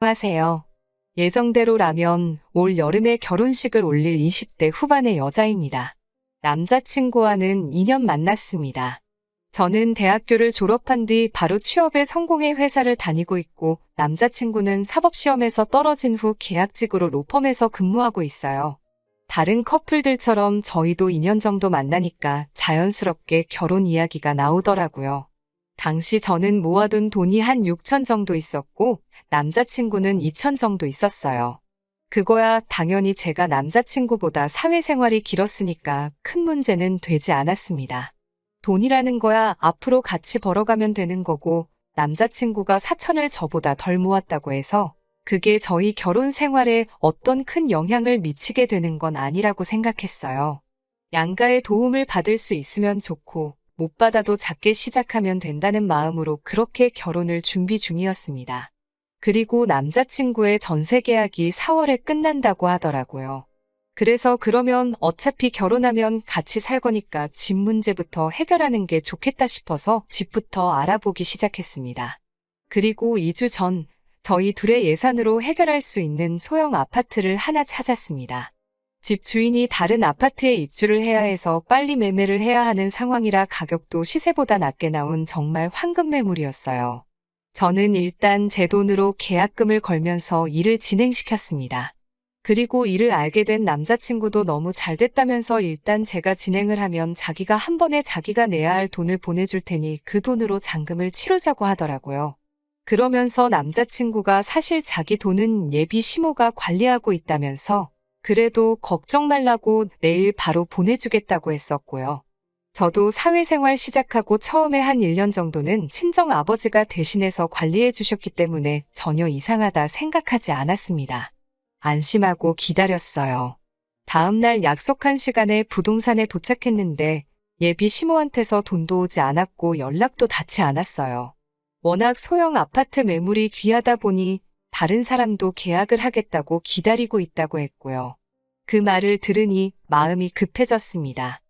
안녕하세요. 예정대로라면 올 여름에 결혼식을 올릴 20대 후반의 여자입니다. 남자친구와는 2년 만났습니다. 저는 대학교를 졸업한 뒤 바로 취업에 성공해 회사를 다니고 있고 남자친구는 사법시험에서 떨어진 후 계약직으로 로펌에서 근무하고 있어요. 다른 커플들처럼 저희도 2년 정도 만나니까 자연스럽게 결혼 이야기가 나오더라고요. 당시 저는 모아둔 돈이 한 6천 정도 있었고 남자친구는 2천 정도 있었어요. 그거야 당연히 제가 남자친구보다 사회생활이 길었으니까 큰 문제는 되지 않았습니다. 돈이라는 거야 앞으로 같이 벌어가면 되는 거고 남자친구가 4천을 저보다 덜 모았다고 해서 그게 저희 결혼 생활에 어떤 큰 영향을 미치게 되는 건 아니라고 생각했어요. 양가의 도움을 받을 수 있으면 좋고 못 받아도 작게 시작하면 된다는 마음으로 그렇게 결혼을 준비 중이었습니다. 그리고 남자친구의 전세 계약이 4월에 끝난다고 하더라고요. 그래서 그러면 어차피 결혼하면 같이 살 거니까 집 문제부터 해결하는 게 좋겠다 싶어서 집부터 알아보기 시작했습니다. 그리고 2주 전 저희 둘의 예산으로 해결할 수 있는 소형 아파트를 하나 찾았습니다. 집 주인이 다른 아파트에 입주를 해야 해서 빨리 매매를 해야 하는 상황이라 가격도 시세보다 낮게 나온 정말 황금 매물이었어요. 저는 일단 제 돈으로 계약금을 걸면서 일을 진행시켰습니다. 그리고 이를 알게 된 남자친구도 너무 잘 됐다면서 일단 제가 진행을 하면 자기가 한 번에 자기가 내야 할 돈을 보내줄 테니 그 돈으로 잔금을 치르자고 하더라고요. 그러면서 남자친구가 사실 자기 돈은 예비 시모가 관리하고 있다면서 그래도 걱정 말라고 내일 바로 보내주겠다고 했었고요. 저도 사회생활 시작하고 처음에 한 1년 정도는 친정 아버지가 대신해서 관리해 주셨기 때문에 전혀 이상하다 생각하지 않았습니다. 안심하고 기다렸어요. 다음날 약속한 시간에 부동산에 도착했는데 예비 시모한테서 돈도 오지 않았고 연락도 닿지 않았어요. 워낙 소형 아파트 매물이 귀하다 보니 다른 사람도 계약을 하겠다고 기다리고 있다고 했고요. 그 말을 들으니 마음이 급해졌습니다.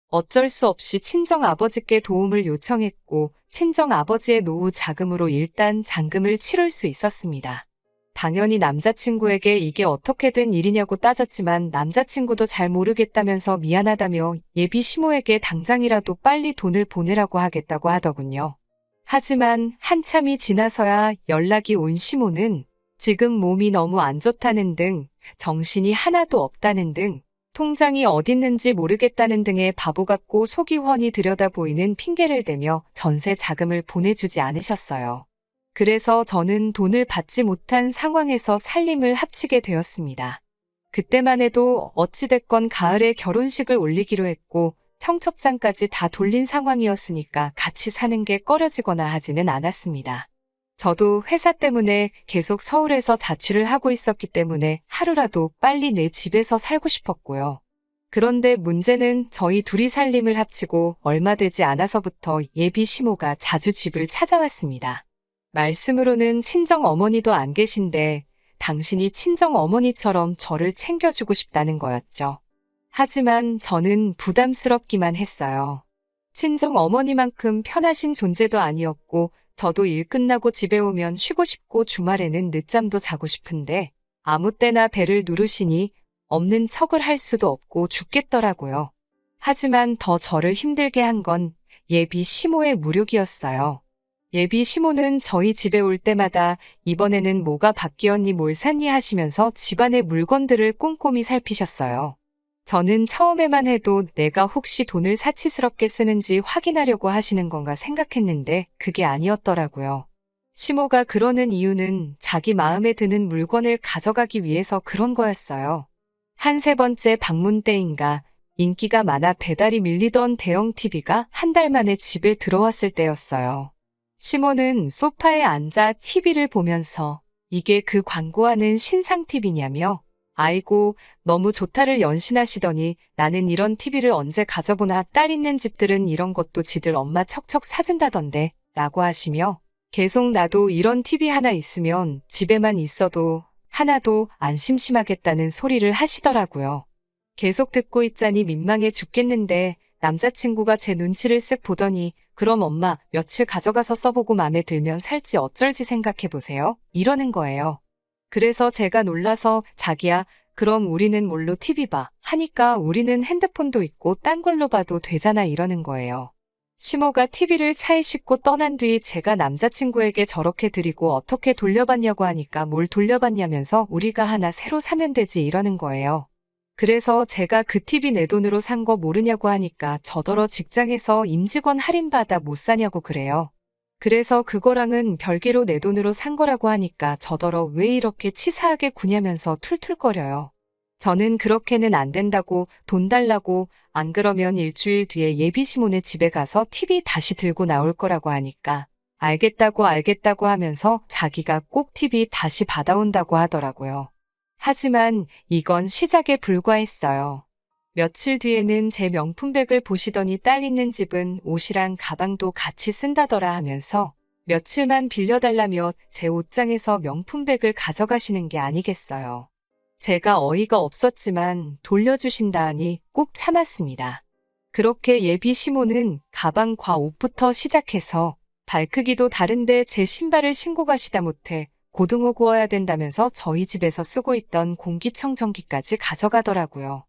어쩔 수 없이 친정 아버지께 도움을 요청했고 친정 아버지의 노후 자금으로 일단 잔금을 치를 수 있었습니다. 당연히 남자친구에게 이게 어떻게 된 일이냐고 따졌지만 남자친구도 잘 모르겠다면서 미안하다며 예비 시모에게 당장이라도 빨리 돈을 보내라고 하겠다고 하더군요. 하지만 한참이 지나서야 연락이 온 시모는 지금 몸이 너무 안 좋다는 등, 정신이 하나도 없다는 등, 통장이 어딨는지 모르겠다는 등의 바보 같고 속이 훤히 들여다 보이는 핑계를 대며 전세 자금을 보내주지 않으셨어요. 그래서 저는 돈을 받지 못한 상황에서 살림을 합치게 되었습니다. 그때만 해도 어찌됐건 가을에 결혼식을 올리기로 했고 청첩장까지 다 돌린 상황이었으니까 같이 사는 게 꺼려지거나 하지는 않았습니다. 저도 회사 때문에 계속 서울에서 자취를 하고 있었기 때문에 하루라도 빨리 내 집에서 살고 싶었고요. 그런데 문제는 저희 둘이 살림을 합치고 얼마 되지 않아서부터 예비 시모가 자주 집을 찾아왔습니다. 말씀으로는 친정 어머니도 안 계신데 당신이 친정 어머니처럼 저를 챙겨주고 싶다는 거였죠. 하지만 저는 부담스럽기만 했어요. 친정 어머니만큼 편하신 존재도 아니었고 저도 일 끝나고 집에 오면 쉬고 싶고 주말에는 늦잠도 자고 싶은데 아무 때나 배를 누르시니 없는 척을 할 수도 없고 죽겠더라고요. 하지만 더 저를 힘들게 한 건 예비 시모의 무력이었어요. 예비 시모는 저희 집에 올 때마다 이번에는 뭐가 바뀌었니 뭘 샀니 하시면서 집안의 물건들을 꼼꼼히 살피셨어요. 저는 처음에만 해도 내가 혹시 돈을 사치스럽게 쓰는지 확인하려고 하시는 건가 생각했는데 그게 아니었더라고요. 시모가 그러는 이유는 자기 마음에 드는 물건을 가져가기 위해서 그런 거였어요. 한 세 번째 방문 때인가 인기가 많아 배달이 밀리던 대형 TV가 한 달 만에 집에 들어왔을 때였어요. 시모는 소파에 앉아 TV를 보면서 이게 그 광고하는 신상 TV냐며 아이고 너무 좋다를 연신하시더니 나는 이런 TV를 언제 가져보나 딸 있는 집들은 이런 것도 지들 엄마 척척 사준다던데 라고 하시며 계속 나도 이런 TV 하나 있으면 집에만 있어도 하나도 안 심심하겠다는 소리를 하시더라고요. 계속 듣고 있자니 민망해 죽겠는데 남자친구가 제 눈치를 쓱 보더니 그럼 엄마 며칠 가져가서 써보고 마음에 들면 살지 어쩔지 생각해보세요. 이러는 거예요. 그래서 제가 놀라서 자기야, 그럼 우리는 뭘로 TV 봐? 하니까 우리는 핸드폰도 있고 딴 걸로 봐도 되잖아 이러는 거예요. 시모가 TV를 차에 싣고 떠난 뒤 제가 남자친구에게 저렇게 드리고 어떻게 돌려봤냐고 하니까 뭘 돌려봤냐면서 우리가 하나 새로 사면 되지 이러는 거예요. 그래서 제가 그 TV 내 돈으로 산 거 모르냐고 하니까 저더러 직장에서 임직원 할인받아 못 사냐고 그래요. 그래서 그거랑은 별개로 내 돈으로 산 거라고 하니까 저더러 왜 이렇게 치사하게 구냐면서 툴툴거려요. 저는 그렇게는 안 된다고 돈 달라고 안 그러면 일주일 뒤에 예비시몬네 집에 가서 TV 다시 들고 나올 거라고 하니까 알겠다고 하면서 자기가 꼭 TV 다시 받아온다고 하더라고요. 하지만 이건 시작에 불과했어요. 며칠 뒤에는 제 명품백을 보시더니 딸 있는 집은 옷이랑 가방도 같이 쓴다더라 하면서 며칠만 빌려달라며 제 옷장에서 명품백을 가져가시는 게 아니겠어요. 제가 어이가 없었지만 돌려주신다 하니 꾹 참았습니다. 그렇게 예비 시모는 가방과 옷부터 시작해서 발 크기도 다른데 제 신발을 신고 가시다 못해 고등어 구워야 된다면서 저희 집에서 쓰고 있던 공기청정기까지 가져가더라고요.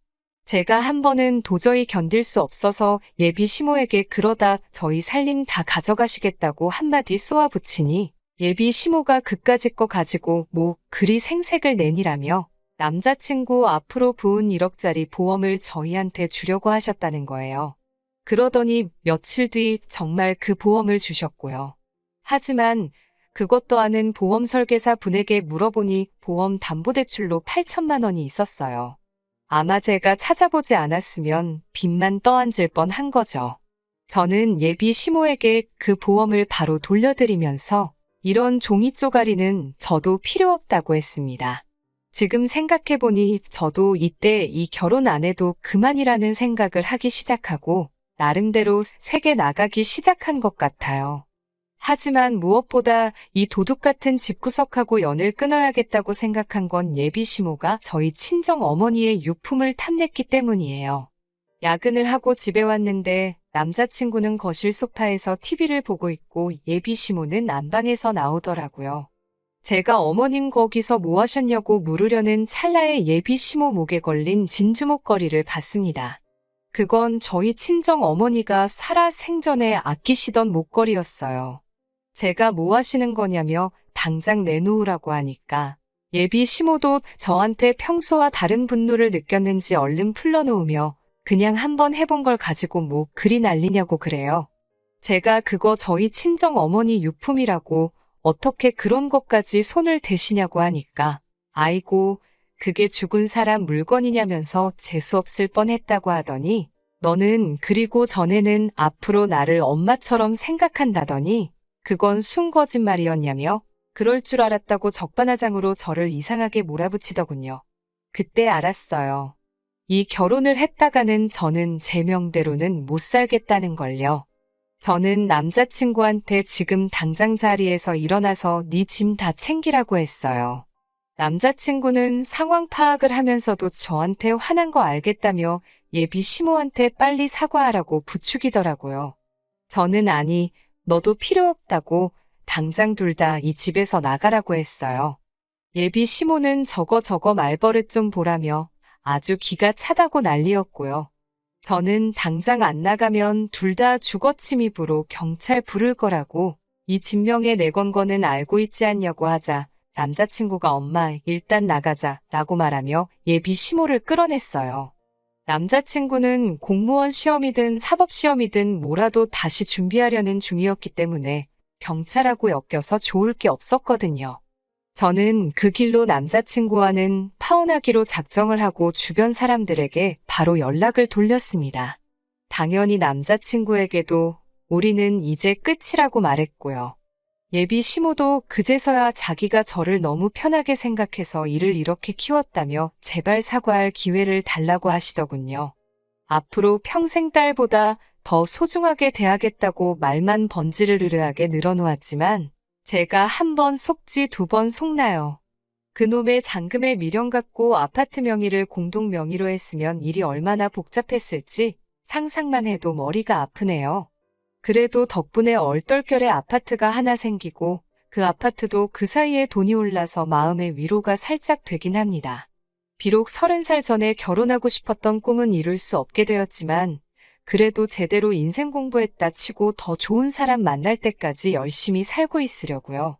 제가 한 번은 도저히 견딜 수 없어서 예비 시모에게 그러다 저희 살림 다 가져가시겠다고 한마디 쏘아붙이니 예비 시모가 그까짓 거 가지고 뭐 그리 생색을 내니라며 남자친구 앞으로 부은 1억짜리 보험을 저희한테 주려고 하셨다는 거예요. 그러더니 며칠 뒤 정말 그 보험을 주셨고요. 하지만 그것도 아는 보험 설계사 분에게 물어보니 보험 담보대출로 8천만 원이 있었어요. 아마 제가 찾아보지 않았으면 빚만 떠안질 뻔한 거죠. 저는 예비 시모에게 그 보험을 바로 돌려드리면서 이런 종이 쪼가리는 저도 필요 없다고 했습니다. 지금 생각해보니 저도 이때 이 결혼 안 해도 그만이라는 생각을 하기 시작하고 나름대로 세게 나가기 시작한 것 같아요. 하지만 무엇보다 이 도둑 같은 집구석하고 연을 끊어야겠다고 생각한 건 예비 시모가 저희 친정 어머니의 유품을 탐냈기 때문이에요. 야근을 하고 집에 왔는데 남자친구는 거실 소파에서 TV를 보고 있고 예비 시모는 안방에서 나오더라고요. 제가 어머님 거기서 뭐 하셨냐고 물으려는 찰나에 예비 시모 목에 걸린 진주 목걸이를 봤습니다. 그건 저희 친정 어머니가 살아 생전에 아끼시던 목걸이였어요. 제가 뭐 하시는 거냐며 당장 내놓으라고 하니까 예비 시모도 저한테 평소와 다른 분노를 느꼈는지 얼른 풀러놓으며 그냥 한번 해본 걸 가지고 뭐 그리 난리냐고 그래요. 제가 그거 저희 친정 어머니 유품이라고 어떻게 그런 것까지 손을 대시냐고 하니까 아이고 그게 죽은 사람 물건이냐면서 재수없을 뻔했다고 하더니 너는 그리고 전에는 앞으로 나를 엄마처럼 생각한다더니 그건 순 거짓말이었냐며 그럴 줄 알았다고 적반하장으로 저를 이상하게 몰아붙이더군요. 그때 알았어요. 이 결혼을 했다가는 저는 제 명대로는 못 살겠다는 걸요. 저는 남자친구한테 지금 당장 자리에서 일어나서 네 짐 다 챙기라고 했어요. 남자친구는 상황 파악을 하면서도 저한테 화난 거 알겠다며 예비 시모한테 빨리 사과하라고 부추기더라고요. 저는 아니, 너도 필요 없다고 당장 둘 다 이 집에서 나가라고 했어요. 예비 시모는 저거 말버릇 좀 보라며 아주 기가 차다고 난리였고요. 저는 당장 안 나가면 둘 다 주거침입으로 경찰 부를 거라고 이 진명에 내건 거는 알고 있지 않냐고 하자 남자친구가 엄마 일단 나가자 라고 말하며 예비 시모를 끌어냈어요. 남자친구는 공무원 시험이든 사법시험이든 뭐라도 다시 준비하려는 중이었기 때문에 경찰하고 엮여서 좋을 게 없었거든요. 저는 그 길로 남자친구와는 파혼하기로 작정을 하고 주변 사람들에게 바로 연락을 돌렸습니다. 당연히 남자친구에게도 우리는 이제 끝이라고 말했고요. 예비 시모도 그제서야 자기가 저를 너무 편하게 생각해서 일을 이렇게 키웠다며 제발 사과할 기회를 달라고 하시더군요. 앞으로 평생 딸보다 더 소중하게 대하겠다고 말만 번지르르하게 늘어놓았지만 제가 한 번 속지 두 번 속나요. 그놈의 잔금에 미련 갖고 아파트 명의를 공동 명의로 했으면 일이 얼마나 복잡했을지 상상만 해도 머리가 아프네요. 그래도 덕분에 얼떨결에 아파트가 하나 생기고 그 아파트도 그 사이에 돈이 올라서 마음의 위로가 살짝 되긴 합니다. 비록 30살 전에 결혼하고 싶었던 꿈은 이룰 수 없게 되었지만 그래도 제대로 인생 공부했다 치고 더 좋은 사람 만날 때까지 열심히 살고 있으려고요.